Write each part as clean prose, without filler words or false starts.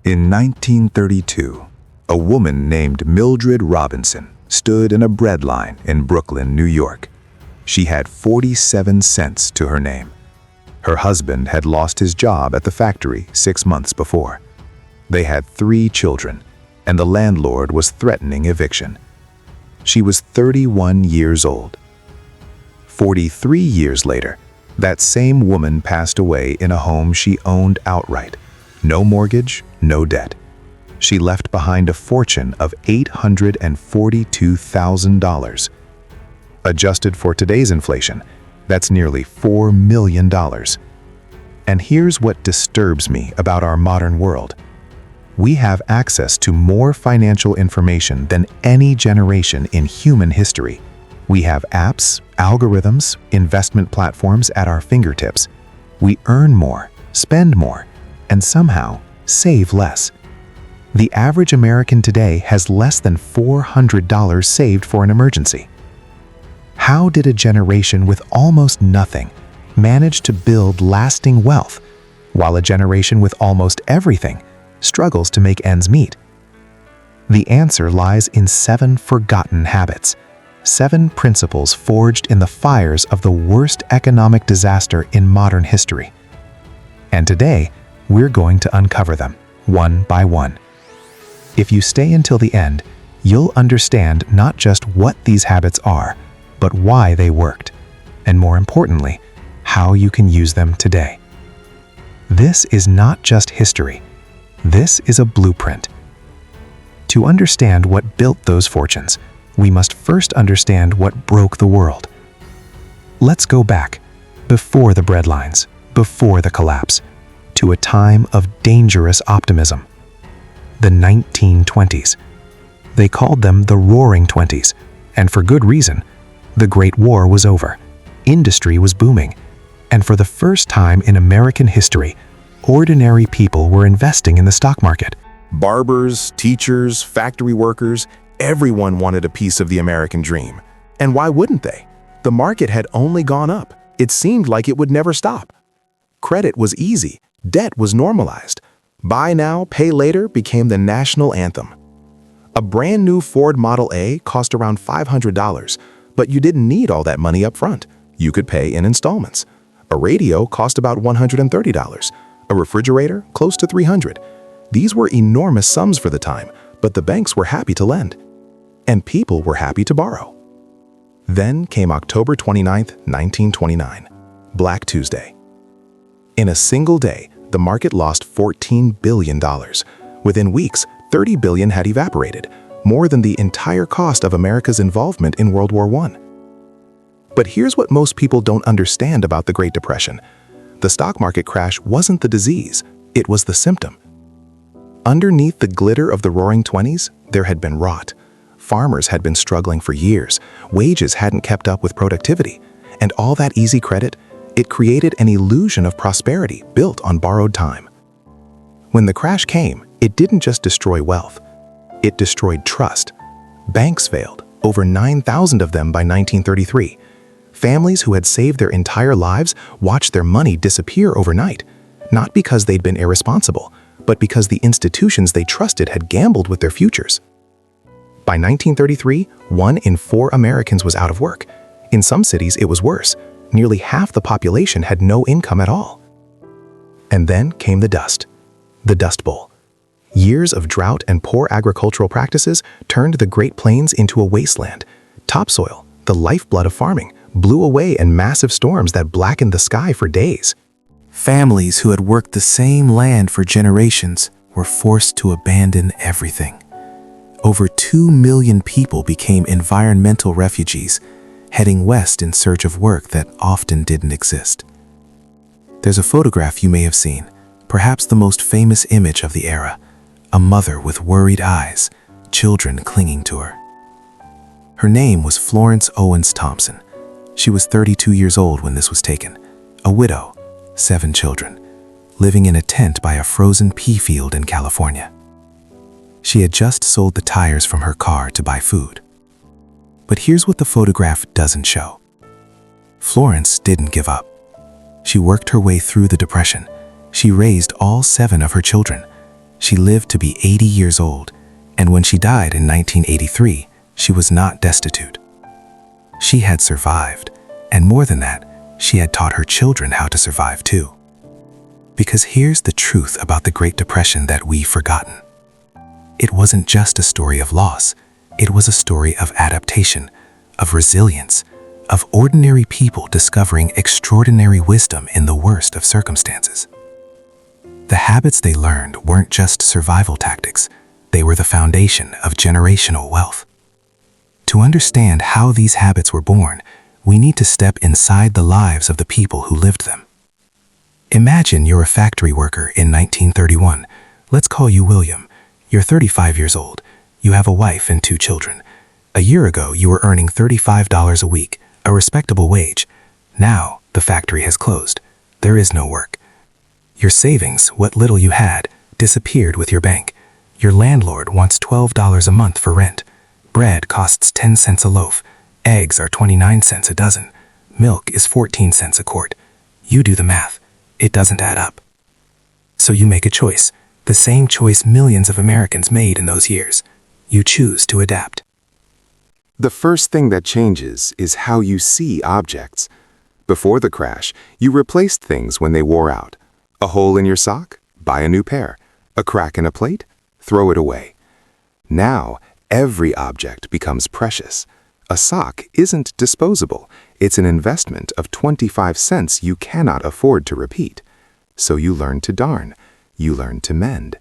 In 1932, a woman named Mildred Robinson stood in a bread line in Brooklyn, New York. She had 47 cents to her name. Her husband had lost his job at the factory 6 months before. They had 3 children, and the landlord was threatening eviction. She was 31 years old. 43 years later, that same woman passed away in a home she owned outright. No mortgage, no debt. She left behind a fortune of $842,000. Adjusted for today's inflation, that's nearly $4 million. And here's what disturbs me about our modern world. We have access to more financial information than any generation in human history. We have apps, algorithms, investment platforms at our fingertips. We earn more, spend more, and somehow save less. The average American today has less than $400 saved for an emergency. How did a generation with almost nothing manage to build lasting wealth, while a generation with almost everything struggles to make ends meet? The answer lies in 7 forgotten habits, 7 principles forged in the fires of the worst economic disaster in modern history. And today, we're going to uncover them, one by one. If you stay until the end, you'll understand not just what these habits are, but why they worked, and more importantly, how you can use them today. This is not just history. This is a blueprint. To understand what built those fortunes, we must first understand what broke the world. Let's go back, before the breadlines, before the collapse, to a time of dangerous optimism. The 1920s. They called them the Roaring Twenties, and for good reason. The Great War was over, industry was booming, and for the first time in American history, ordinary people were investing in the stock market. Barbers, teachers, factory workers, everyone wanted a piece of the American dream. And why wouldn't they? The market had only gone up. It seemed like it would never stop. Credit was easy. Debt was normalized. Buy now, pay later became the national anthem. A brand new Ford Model A cost around $500, but you didn't need all that money up front. You could pay in installments. A radio cost about $130. A refrigerator close to $300. These were enormous sums for the time, but the banks were happy to lend. And people were happy to borrow. Then came October 29, 1929, Black Tuesday. In a single day, the market lost $14 billion. Within weeks, $30 billion had evaporated, more than the entire cost of America's involvement in World War I. But here's what most people don't understand about the Great Depression. The stock market crash wasn't the disease, it was the symptom. Underneath the glitter of the Roaring Twenties, there had been rot. Farmers had been struggling for years, wages hadn't kept up with productivity, and all that easy credit, it created an illusion of prosperity built on borrowed time. When the crash came, it didn't just destroy wealth, it destroyed trust. Banks failed, over 9,000 of them by 1933. Families who had saved their entire lives watched their money disappear overnight, not because they'd been irresponsible, but because the institutions they trusted had gambled with their futures. By 1933, 1 in 4 Americans was out of work. In some cities, it was worse. Nearly half the population had no income at all. And then came the Dust Bowl. Years of drought and poor agricultural practices turned the Great Plains into a wasteland. Topsoil, the lifeblood of farming, blew away in massive storms that blackened the sky for days. Families who had worked the same land for generations were forced to abandon everything. Over 2 million people became environmental refugees, heading west in search of work that often didn't exist. There's a photograph you may have seen, perhaps the most famous image of the era, a mother with worried eyes, children clinging to her. Her name was Florence Owens Thompson. She was 32 years old when this was taken, a widow, 7 children, living in a tent by a frozen pea field in California. She had just sold the tires from her car to buy food. But here's what the photograph doesn't show. Florence didn't give up. She worked her way through the depression. She raised all 7 of her children. She lived to be 80 years old, and when she died in 1983, she was not destitute. She had survived, and more than that, she had taught her children how to survive too. Because here's the truth about the Great Depression that we've forgotten. It wasn't just a story of loss, it was a story of adaptation, of resilience, of ordinary people discovering extraordinary wisdom in the worst of circumstances. The habits they learned weren't just survival tactics, they were the foundation of generational wealth. To understand how these habits were born, we need to step inside the lives of the people who lived them. Imagine you're a factory worker in 1931. Let's call you William. You're 35 years old. You have a wife and 2 children. A year ago, you were earning $35 a week, a respectable wage. Now, the factory has closed. There is no work. Your savings, what little you had, disappeared with your bank. Your landlord wants $12 a month for rent. Bread costs 10 cents a loaf. Eggs are 29 cents a dozen. Milk is 14 cents a quart. You do the math. It doesn't add up. So you make a choice, the same choice millions of Americans made in those years. You choose to adapt. The first thing that changes is how you see objects. Before the crash, you replaced things when they wore out. A hole in your sock? Buy a new pair. A crack in a plate? Throw it away. Now, every object becomes precious. A sock isn't disposable. It's an investment of 25 cents you cannot afford to repeat. So you learn to darn. You learn to mend.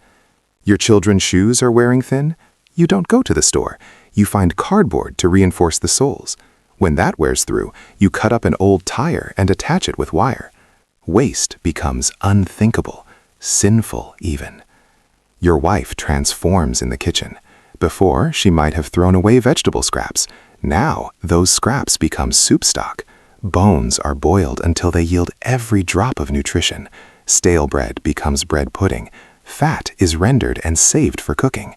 Your children's shoes are wearing thin? You don't go to the store. You find cardboard to reinforce the soles. When that wears through, you cut up an old tire and attach it with wire. Waste becomes unthinkable, sinful even. Your wife transforms in the kitchen. Before, she might have thrown away vegetable scraps. Now, those scraps become soup stock. Bones are boiled until they yield every drop of nutrition. Stale bread becomes bread pudding. Fat is rendered and saved for cooking.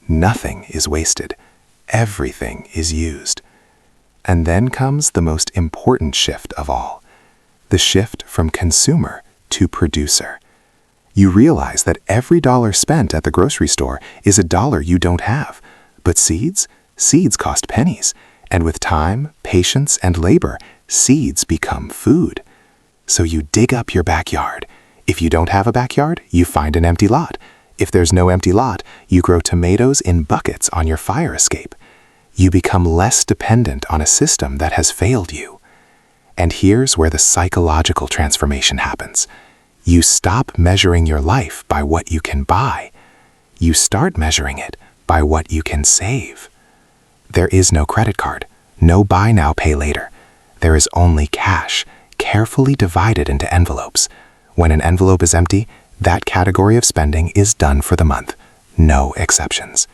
Nothing is wasted. Everything is used. And then comes the most important shift of all. The shift from consumer to producer. You realize that every dollar spent at the grocery store is a dollar you don't have. But seeds? Seeds cost pennies. And with time, patience, and labor, seeds become food. So you dig up your backyard. If you don't have a backyard, you find an empty lot. If there's no empty lot, you grow tomatoes in buckets on your fire escape. You become less dependent on a system that has failed you. And here's where the psychological transformation happens. You stop measuring your life by what you can buy. You start measuring it by what you can save. There is no credit card, no buy now, pay later. There is only cash, carefully divided into envelopes. When an envelope is empty, that category of spending is done for the month. No exceptions.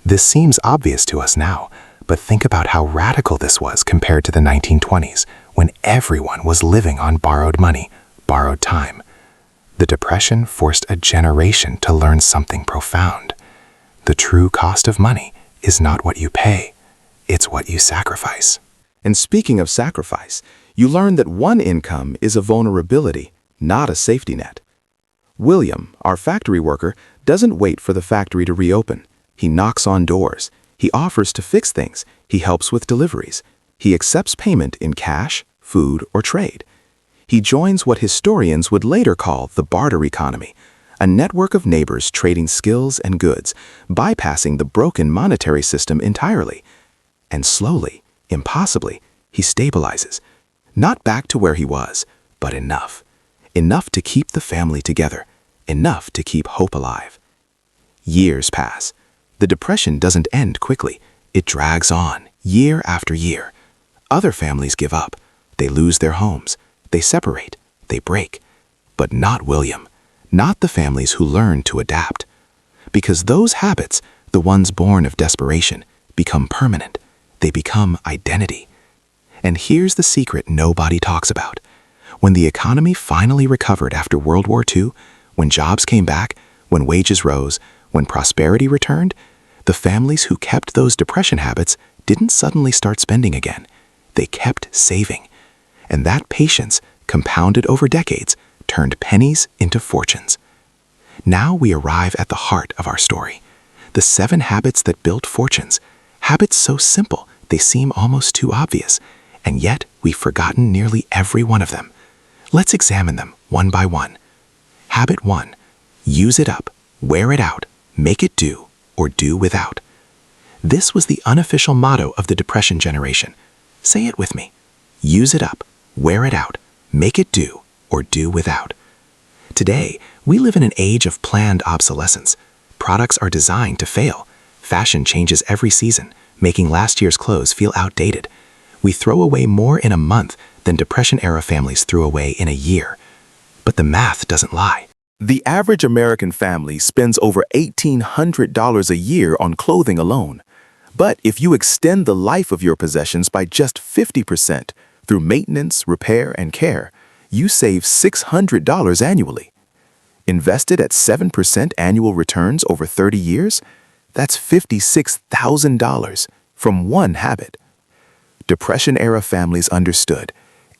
This seems obvious to us now, but think about how radical this was compared to the 1920s, when everyone was living on borrowed money, borrowed time. The Depression forced a generation to learn something profound. The true cost of money is not what you pay, it's what you sacrifice. And speaking of sacrifice, you learn that one income is a vulnerability, not a safety net. William, our factory worker, doesn't wait for the factory to reopen. He knocks on doors. He offers to fix things. He helps with deliveries. He accepts payment in cash, food, or trade. He joins what historians would later call the barter economy, a network of neighbors trading skills and goods, bypassing the broken monetary system entirely. And slowly, impossibly, he stabilizes. Not back to where he was, but enough. Enough to keep the family together. Enough to keep hope alive. Years pass. The Depression doesn't end quickly. It drags on, year after year. Other families give up. They lose their homes. They separate. They break. But not William. Not the families who learn to adapt. Because those habits, the ones born of desperation, become permanent. They become identity. And here's the secret nobody talks about. When the economy finally recovered after World War II, when jobs came back, when wages rose, when prosperity returned, the families who kept those depression habits didn't suddenly start spending again. They kept saving. And that patience, compounded over decades, turned pennies into fortunes. Now we arrive at the heart of our story. The 7 habits that built fortunes. Habits so simple, they seem almost too obvious, and yet we've forgotten nearly every one of them. Let's examine them one by one. Habit 1. Use it up, wear it out, make it do, or do without. This was the unofficial motto of the Depression generation. Say it with me. Use it up, wear it out, make it do, or do without. Today, we live in an age of planned obsolescence. Products are designed to fail. Fashion changes every season, making last year's clothes feel outdated. We throw away more in a month than Depression-era families threw away in a year. But the math doesn't lie. The average American family spends over $1,800 a year on clothing alone. But if you extend the life of your possessions by just 50% through maintenance, repair, and care, you save $600 annually. Invested at 7% annual returns over 30 years, that's $56,000 from one habit. Depression-era families understood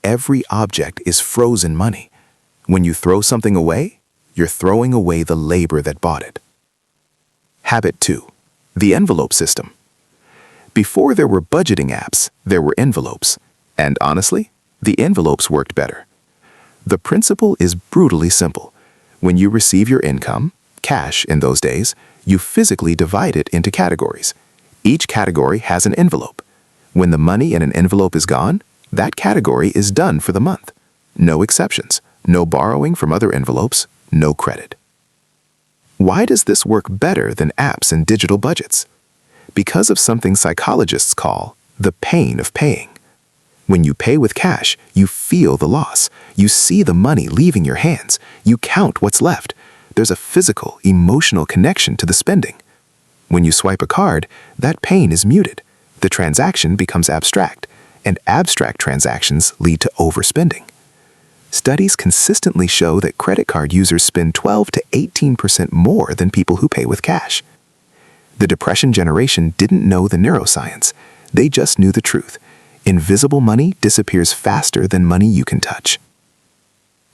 every object is frozen money. When you throw something away, you're throwing away the labor that bought it. Habit 2. The envelope system. Before there were budgeting apps, there were envelopes. And honestly, the envelopes worked better. The principle is brutally simple. When you receive your income, cash in those days, you physically divide it into categories. Each category has an envelope. When the money in an envelope is gone, that category is done for the month. No exceptions, no borrowing from other envelopes, no credit. Why does this work better than apps and digital budgets? Because of something psychologists call the pain of paying. When you pay with cash, you feel the loss. You see the money leaving your hands. You count what's left. There's a physical, emotional connection to the spending. When you swipe a card, that pain is muted. The transaction becomes abstract, and abstract transactions lead to overspending. Studies consistently show that credit card users spend 12 to 18% more than people who pay with cash. The Depression generation didn't know the neuroscience. They just knew the truth. Invisible money disappears faster than money you can touch.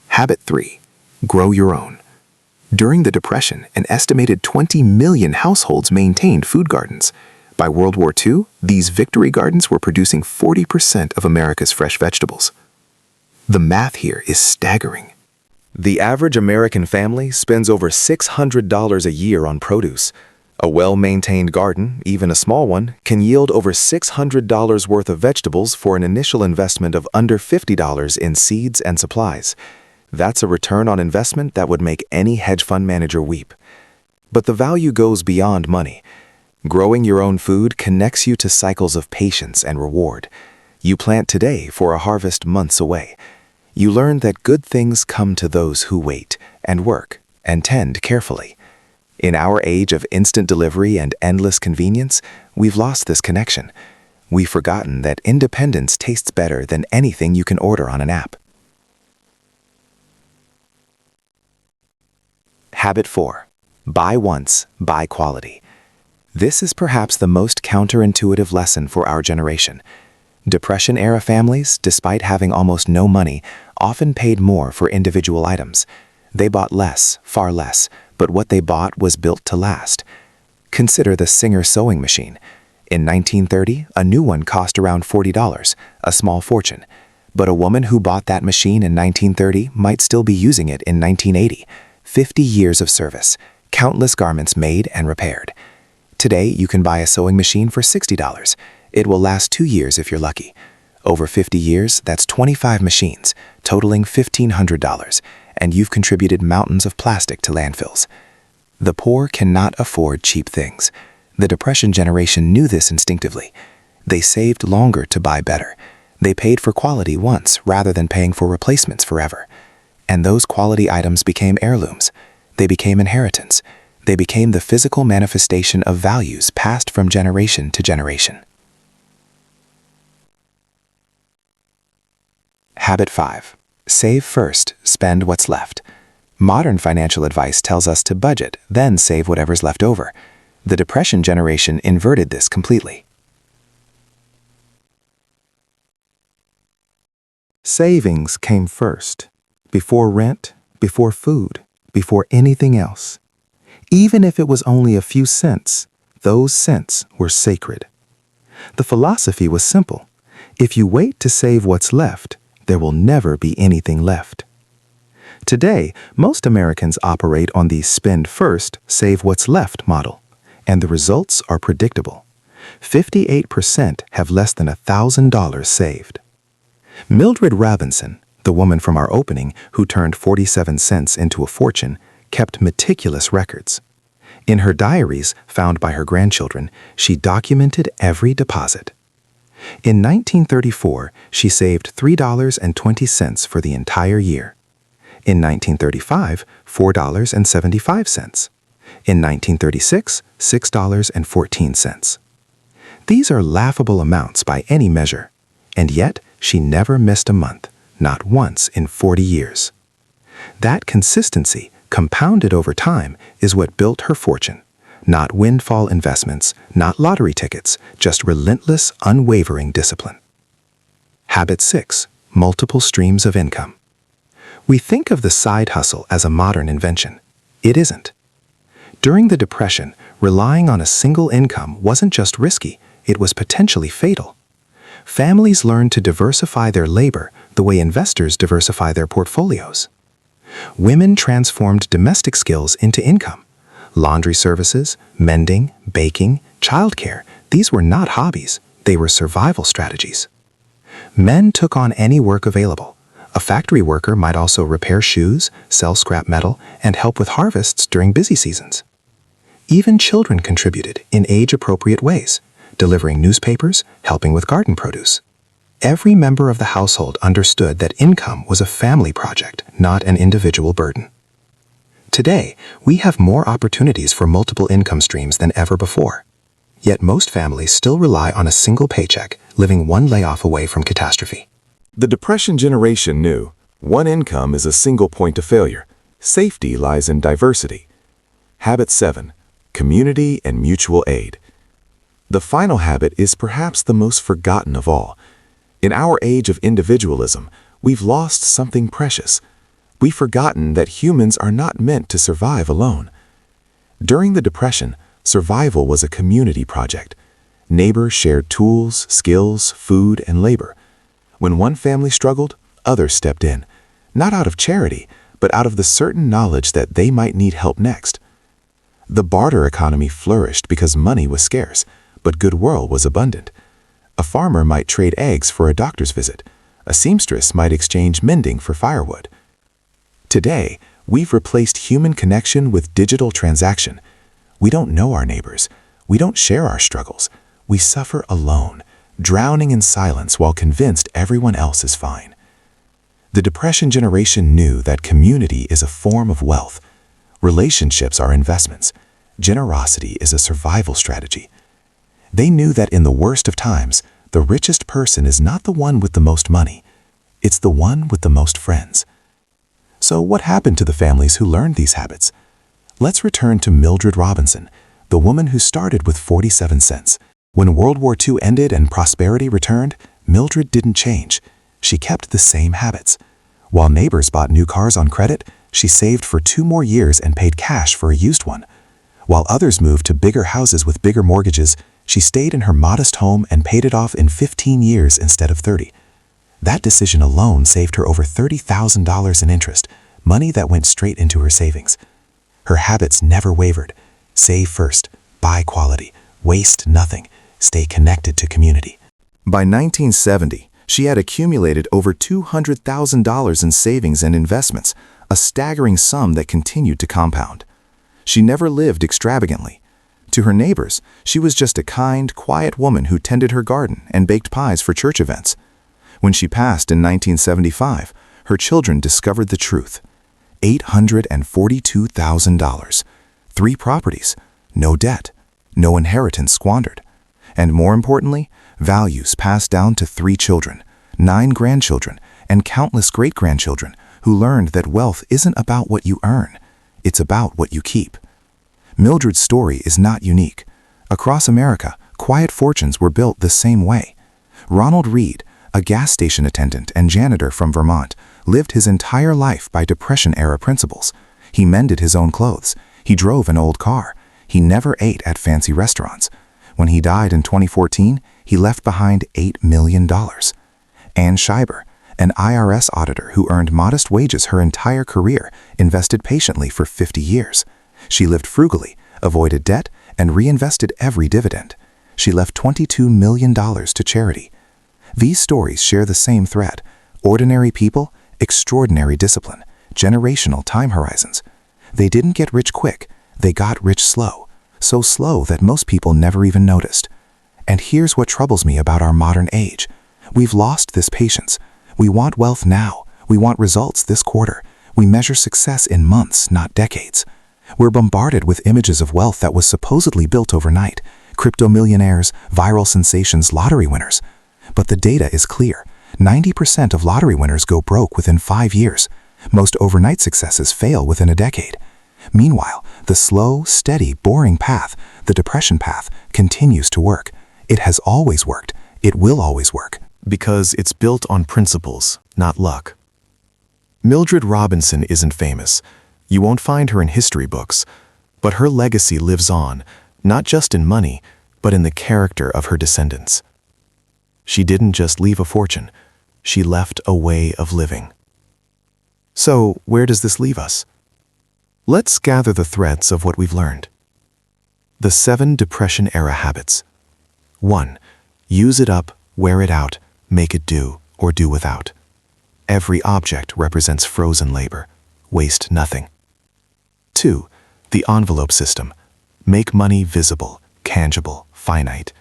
Habit 3. Grow your own. During the Depression, an estimated 20 million households maintained food gardens. By World War II, these victory gardens were producing 40% of America's fresh vegetables. The math here is staggering. The average American family spends over $600 a year on produce. A well-maintained garden, even a small one, can yield over $600 worth of vegetables for an initial investment of under $50 in seeds and supplies. That's a return on investment that would make any hedge fund manager weep. But the value goes beyond money. Growing your own food connects you to cycles of patience and reward. You plant today for a harvest months away. You learn that good things come to those who wait and work and tend carefully. In our age of instant delivery and endless convenience, we've lost this connection. We've forgotten that independence tastes better than anything you can order on an app. Habit 4. Buy once, buy quality. This is perhaps the most counterintuitive lesson for our generation. Depression-era families, despite having almost no money, often paid more for individual items. They bought less, far less, but what they bought was built to last. Consider the Singer sewing machine. In 1930, a new one cost around $40, a small fortune. But a woman who bought that machine in 1930 might still be using it in 1980. 50 years of service, countless garments made and repaired. Today, you can buy a sewing machine for $60. It will last 2 years if you're lucky. Over 50 years, that's 25 machines, totaling $1,500, and you've contributed mountains of plastic to landfills. The poor cannot afford cheap things. The Depression generation knew this instinctively. They saved longer to buy better. They paid for quality once rather than paying for replacements forever. And those quality items became heirlooms. They became inheritance. They became the physical manifestation of values passed from generation to generation. Habit 5. Save first, spend what's left. Modern financial advice tells us to budget, then save whatever's left over. The Depression generation inverted this completely. Savings came first. Before rent, before food, before anything else. Even if it was only a few cents, those cents were sacred. The philosophy was simple. If you wait to save what's left, there will never be anything left. Today, most Americans operate on the spend first, save what's left model, and the results are predictable. 58% have less than $1,000 saved. Mildred Robinson, the woman from our opening who turned 47 cents into a fortune, kept meticulous records. In her diaries found by her grandchildren, she documented every deposit. In 1934, she saved $3.20 for the entire year. In 1935, $4.75. In 1936, $6.14. These are laughable amounts by any measure, and yet she never missed a month, not once in 40 years. That consistency, compounded over time, is what built her fortune. Not windfall investments, not lottery tickets, just relentless, unwavering discipline. Habit 6. Multiple streams of income. We think of the side hustle as a modern invention. It isn't. During the Depression, relying on a single income wasn't just risky, it was potentially fatal. Families learned to diversify their labor the way investors diversify their portfolios. Women transformed domestic skills into income. Laundry services, mending, baking, childcare, these were not hobbies, they were survival strategies. Men took on any work available. A factory worker might also repair shoes, sell scrap metal, and help with harvests during busy seasons. Even children contributed in age-appropriate ways, delivering newspapers, helping with garden produce. Every member of the household understood that income was a family project, not an individual burden. Today, we have more opportunities for multiple income streams than ever before. Yet most families still rely on a single paycheck, living one layoff away from catastrophe. The Depression generation knew one income is a single point of failure. Safety lies in diversity. Habit 7. Community and mutual aid. The final habit is perhaps the most forgotten of all. In our age of individualism, we've lost something precious. We've forgotten that humans are not meant to survive alone. During the Depression, survival was a community project. Neighbors shared tools, skills, food, and labor. When one family struggled, others stepped in, not out of charity, but out of the certain knowledge that they might need help next. The barter economy flourished because money was scarce, but goodwill was abundant. A farmer might trade eggs for a doctor's visit. A seamstress might exchange mending for firewood. Today, we've replaced human connection with digital transaction. We don't know our neighbors. We don't share our struggles. We suffer alone, drowning in silence while convinced everyone else is fine. The Depression generation knew that community is a form of wealth. Relationships are investments. Generosity is a survival strategy. They knew that in the worst of times, the richest person is not the one with the most money. It's the one with the most friends. So what happened to the families who learned these habits? Let's return to Mildred Robinson, the woman who started with 47 cents. When World War II ended and prosperity returned, Mildred didn't change. She kept the same habits. While neighbors bought new cars on credit, she saved for 2 more years and paid cash for a used one. While others moved to bigger houses with bigger mortgages, she stayed in her modest home and paid it off in 15 years instead of 30. That decision alone saved her over $30,000 in interest, money that went straight into her savings. Her habits never wavered. Save first, buy quality, waste nothing, stay connected to community. By 1970, she had accumulated over $200,000 in savings and investments, a staggering sum that continued to compound. She never lived extravagantly. To her neighbors, she was just a kind, quiet woman who tended her garden and baked pies for church events. When she passed in 1975, her children discovered the truth. $842,000. 3 properties, no debt, no inheritance squandered. And more importantly, values passed down to 3 children, 9 grandchildren, and countless great-grandchildren who learned that wealth isn't about what you earn, it's about what you keep. Mildred's story is not unique. Across America, quiet fortunes were built the same way. Ronald Reed, a gas station attendant and janitor from Vermont, lived his entire life by Depression-era principles. He mended his own clothes. He drove an old car. He never ate at fancy restaurants. When he died in 2014, he left behind $8 million. Ann Scheiber, an IRS auditor who earned modest wages her entire career, invested patiently for 50 years. She lived frugally, avoided debt, and reinvested every dividend. She left $22 million to charity. These stories share the same thread: ordinary people, extraordinary discipline, generational time horizons. They didn't get rich quick, they got rich slow, so slow that most people never even noticed. And here's what troubles me about our modern age. We've lost this patience. We want wealth now. We want results this quarter. We measure success in months, not decades. We're bombarded with images of wealth that was supposedly built overnight: crypto millionaires, viral sensations, lottery winners. But the data is clear. 90% of lottery winners go broke within 5 years. Most overnight successes fail within a decade. Meanwhile, the slow, steady, boring path, the depression path, continues to work. It has always worked. It will always work. Because it's built on principles, not luck. Mildred Robinson isn't famous. You won't find her in history books. But her legacy lives on, not just in money, but in the character of her descendants. She didn't just leave a fortune. She left a way of living. So, where does this leave us? Let's gather the threads of what we've learned. The 7 Depression-era habits. 1. Use it up, wear it out, make it do, or do without. Every object represents frozen labor. Waste nothing. 2. The envelope system. Make money visible, tangible, finite.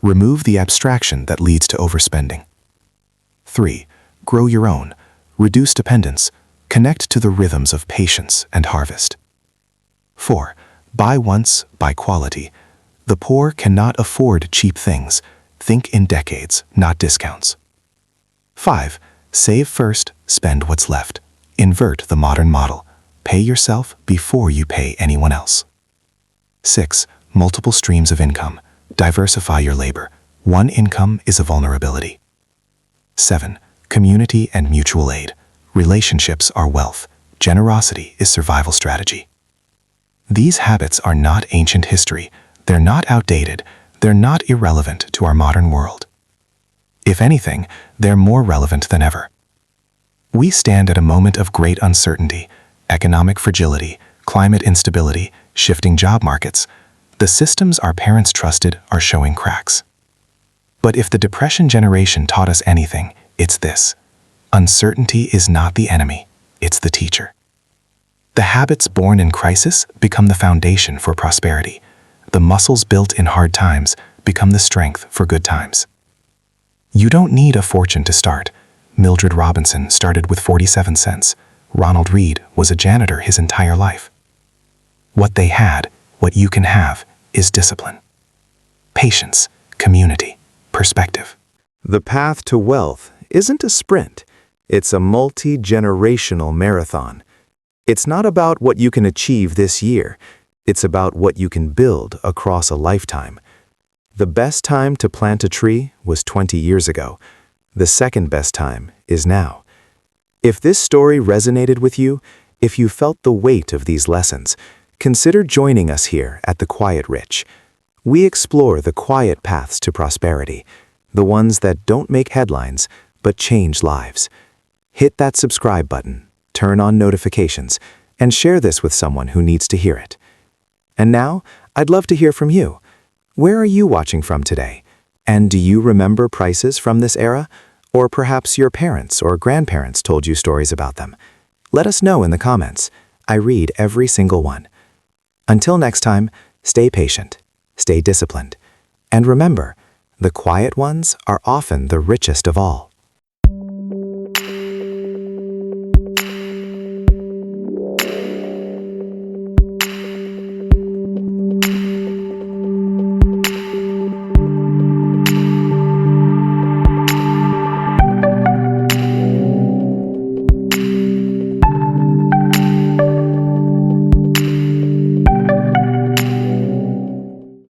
Remove the abstraction that leads to overspending. 3. Grow your own. Reduce dependence. Connect to the rhythms of patience and harvest. 4. Buy once, buy quality. The poor cannot afford cheap things. Think in decades, not discounts. 5. Save first, spend what's left. Invert the modern model. Pay yourself before you pay anyone else. 6. Multiple streams of income. Diversify your labor. One income is a vulnerability. 7. Community and mutual aid. Relationships are wealth. Generosity is survival strategy. These habits are not ancient history. They're not outdated. They're not irrelevant to our modern world. If anything, they're more relevant than ever. We stand at a moment of great uncertainty, economic fragility, climate instability, shifting job markets. The systems our parents trusted are showing cracks. But if the Depression generation taught us anything, it's this: uncertainty is not the enemy, it's the teacher. The habits born in crisis become the foundation for prosperity. The muscles built in hard times become the strength for good times. You don't need a fortune to start. Mildred Robinson started with 47 cents. Ronald Reed was a janitor his entire life. What they had, what you can have, is discipline, patience, community, perspective. The path to wealth isn't a sprint. It's a multi-generational marathon. It's not about what you can achieve this year. It's about what you can build across a lifetime. The best time to plant a tree was 20 years ago. The second best time is now. If this story resonated with you, if you felt the weight of these lessons, consider joining us here at The Quiet Rich. We explore the quiet paths to prosperity, the ones that don't make headlines, but change lives. Hit that subscribe button, turn on notifications, and share this with someone who needs to hear it. And now, I'd love to hear from you. Where are you watching from today? And do you remember prices from this era? Or perhaps your parents or grandparents told you stories about them? Let us know in the comments. I read every single one. Until next time, stay patient, stay disciplined, and remember, the quiet ones are often the richest of all.